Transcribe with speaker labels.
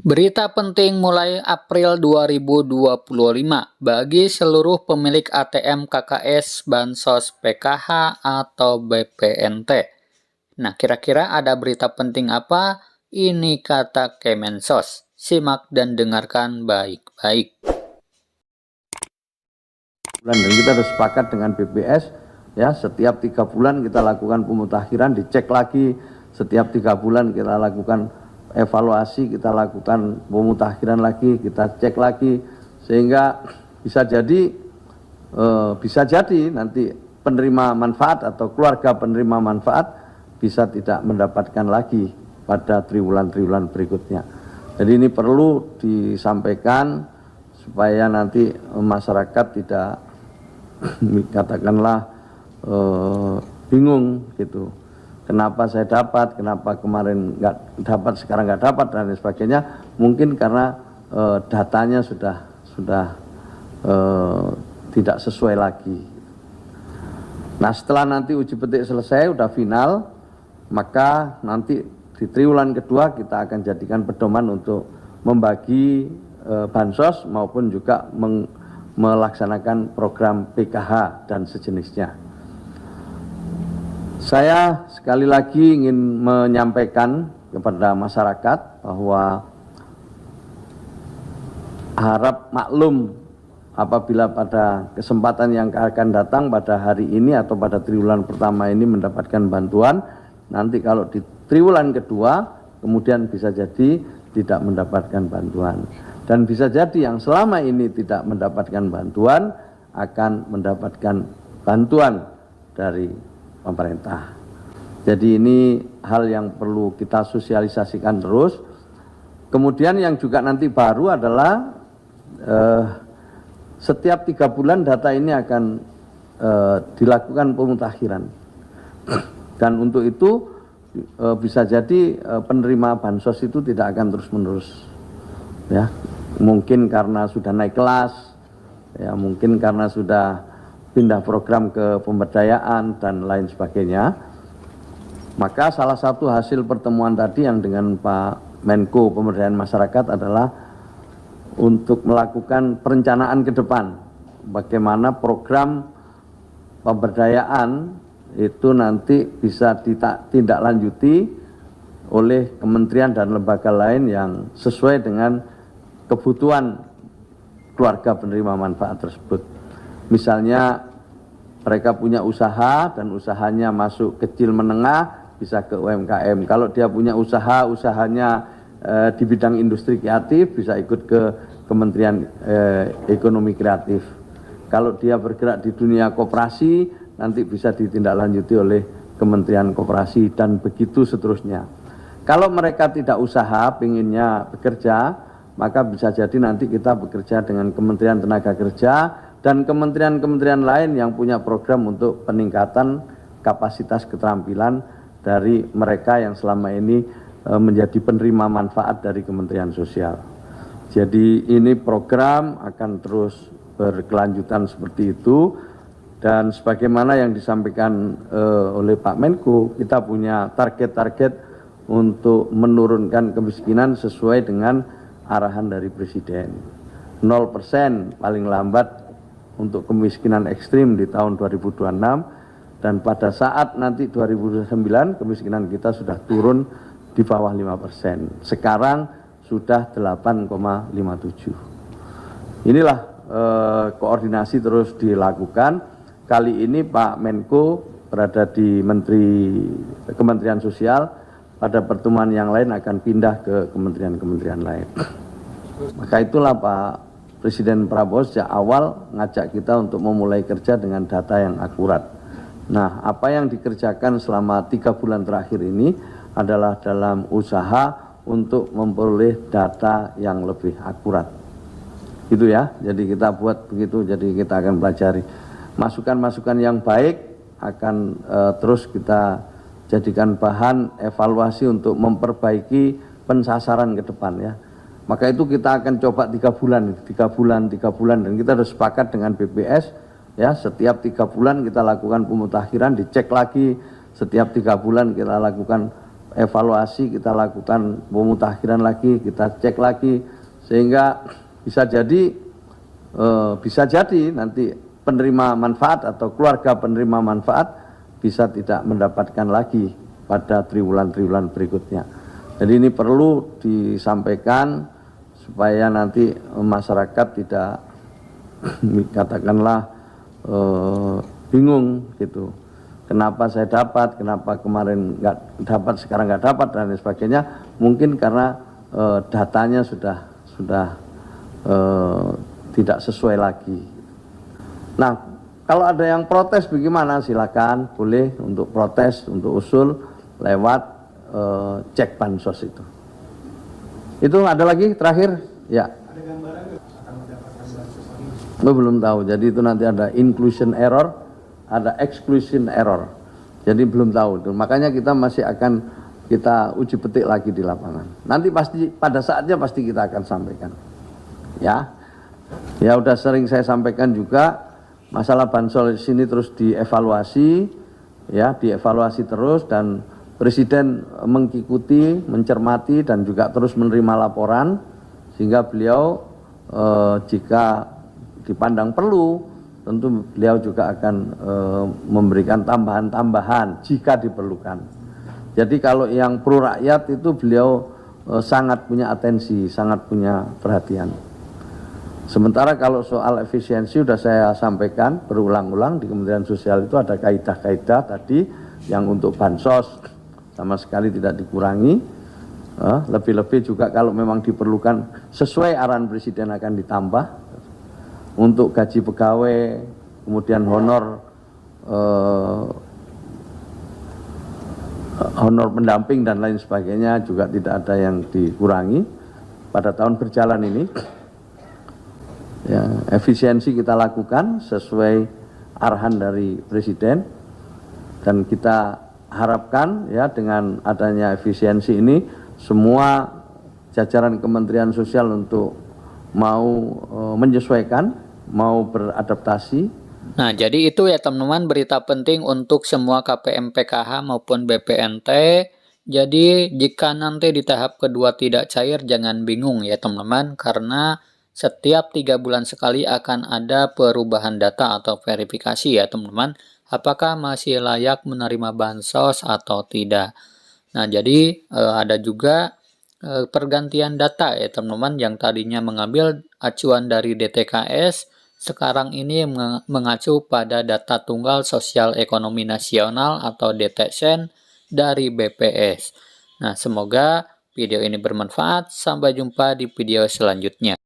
Speaker 1: Berita penting mulai April 2025 bagi seluruh pemilik ATM KKS, Bansos PKH, atau BPNT. Nah, kira-kira ada berita penting apa? Ini kata Kemensos. Simak dan dengarkan baik-baik.
Speaker 2: Dan kita sudah sepakat dengan BPS, ya, setiap 3 bulan kita lakukan pemutakhiran, dicek lagi, setiap 3 bulan kita lakukan evaluasi, kita lakukan pemutakhiran lagi, kita cek lagi, sehingga bisa jadi nanti penerima manfaat atau keluarga penerima manfaat bisa tidak mendapatkan lagi pada triwulan-triwulan berikutnya. Jadi ini perlu disampaikan supaya nanti masyarakat tidak katakanlah bingung gitu. Kenapa saya dapat, kenapa kemarin nggak dapat, sekarang nggak dapat, dan lain sebagainya. Mungkin karena datanya sudah tidak sesuai lagi. Nah, setelah nanti uji petik selesai, udah final, maka nanti di triwulan kedua kita akan jadikan pedoman untuk membagi bansos maupun juga melaksanakan program PKH dan sejenisnya. Saya sekali lagi ingin menyampaikan kepada masyarakat bahwa harap maklum apabila pada kesempatan yang akan datang pada hari ini atau pada triwulan pertama ini mendapatkan bantuan, nanti kalau di triwulan kedua kemudian bisa jadi tidak mendapatkan bantuan. Dan bisa jadi yang selama ini tidak mendapatkan bantuan akan mendapatkan bantuan dari pemerintah. Jadi ini hal yang perlu kita sosialisasikan terus. Kemudian yang juga nanti baru adalah setiap 3 bulan data ini akan dilakukan pemutakhiran. Dan untuk itu bisa jadi penerima bansos itu tidak akan terus-menerus, ya. Mungkin karena sudah naik kelas, ya, mungkin karena sudah pindah program ke pemberdayaan dan lain sebagainya. Maka salah satu hasil pertemuan tadi yang dengan Pak Menko Pemberdayaan Masyarakat adalah untuk melakukan perencanaan ke depan, bagaimana program pemberdayaan itu nanti bisa ditindaklanjuti oleh kementerian dan lembaga lain yang sesuai dengan kebutuhan keluarga penerima manfaat tersebut. Misalnya mereka punya usaha dan usahanya masuk kecil menengah, bisa ke UMKM. Kalau dia punya usahanya di bidang industri kreatif, bisa ikut ke Kementerian Ekonomi Kreatif. Kalau dia bergerak di dunia koperasi, nanti bisa ditindaklanjuti oleh Kementerian Koperasi dan begitu seterusnya. Kalau mereka tidak usaha, pinginnya bekerja, maka bisa jadi nanti kita bekerja dengan Kementerian Tenaga Kerja dan kementerian-kementerian lain yang punya program untuk peningkatan kapasitas keterampilan dari mereka yang selama ini menjadi penerima manfaat dari Kementerian Sosial. Jadi ini program akan terus berkelanjutan seperti itu. Dan sebagaimana yang disampaikan oleh Pak Menko, kita punya target-target untuk menurunkan kemiskinan sesuai dengan arahan dari Presiden. 0% paling lambat untuk kemiskinan ekstrim di tahun 2026, dan pada saat nanti 2029 kemiskinan kita sudah turun di bawah 5%. Sekarang sudah 8,57. Inilah koordinasi terus dilakukan. Kali ini Pak Menko berada di Kementerian Sosial, pada pertemuan yang lain akan pindah ke kementerian-kementerian lain. Maka itulah Pak Presiden Prabowo sejak awal ngajak kita untuk memulai kerja dengan data yang akurat. Nah, apa yang dikerjakan selama 3 bulan terakhir ini adalah dalam usaha untuk memperoleh data yang lebih akurat. Gitu ya, jadi kita buat begitu, jadi kita akan pelajari. Masukan-masukan yang baik akan terus kita jadikan bahan evaluasi untuk memperbaiki pensasaran ke depan, ya. Maka itu kita akan coba 3 bulan, dan kita sudah sepakat dengan BPS, ya, setiap 3 bulan kita lakukan pemutakhiran, dicek lagi, setiap 3 bulan kita lakukan evaluasi, kita lakukan pemutakhiran lagi, kita cek lagi, sehingga bisa jadi nanti penerima manfaat atau keluarga penerima manfaat bisa tidak mendapatkan lagi pada triwulan-triwulan berikutnya. Jadi ini perlu disampaikan supaya nanti masyarakat tidak katakanlah bingung gitu. Kenapa saya dapat, kenapa kemarin nggak dapat, sekarang nggak dapat dan lain sebagainya. Mungkin karena datanya sudah tidak sesuai lagi. Nah, kalau ada yang protes bagaimana? Silakan, boleh untuk protes, untuk usul lewat cek bansos itu. Itu ada lagi terakhir, ya.
Speaker 3: Ada gambaran akan mendapatkan bansos lagi?
Speaker 2: Belum tahu. Jadi itu nanti ada inclusion error, ada exclusion error. Jadi belum tahu. Makanya kita masih akan kita uji petik lagi di lapangan. Nanti pasti pada saatnya pasti kita akan sampaikan. Ya, ya udah sering saya sampaikan juga masalah bansos ini terus dievaluasi, ya dievaluasi terus dan Presiden mengikuti, mencermati dan juga terus menerima laporan sehingga beliau jika dipandang perlu tentu beliau juga akan memberikan tambahan-tambahan jika diperlukan. Jadi kalau yang pro rakyat itu beliau sangat punya atensi, sangat punya perhatian. Sementara kalau soal efisiensi sudah saya sampaikan berulang-ulang di Kementerian Sosial itu ada kaidah-kaidah tadi yang untuk bansos sama sekali tidak dikurangi. Lebih-lebih juga kalau memang diperlukan sesuai arahan Presiden akan ditambah. Untuk gaji pegawai, kemudian honor pendamping dan lain sebagainya juga tidak ada yang dikurangi pada tahun berjalan ini. Ya, efisiensi kita lakukan sesuai arahan dari Presiden dan kita harapkan ya dengan adanya efisiensi ini semua jajaran Kementerian Sosial untuk mau menyesuaikan, mau beradaptasi.
Speaker 1: Nah, jadi itu ya teman-teman berita penting untuk semua KPM PKH maupun BPNT. Jadi jika nanti di tahap kedua tidak cair, jangan bingung ya teman-teman, karena setiap 3 bulan sekali akan ada perubahan data atau verifikasi ya teman-teman, apakah masih layak menerima bansos atau tidak. Nah, jadi ada juga pergantian data ya teman-teman, yang tadinya mengambil acuan dari DTKS, sekarang ini mengacu pada data tunggal sosial ekonomi nasional atau DTSEN dari BPS. Nah, semoga video ini bermanfaat. Sampai jumpa di video selanjutnya.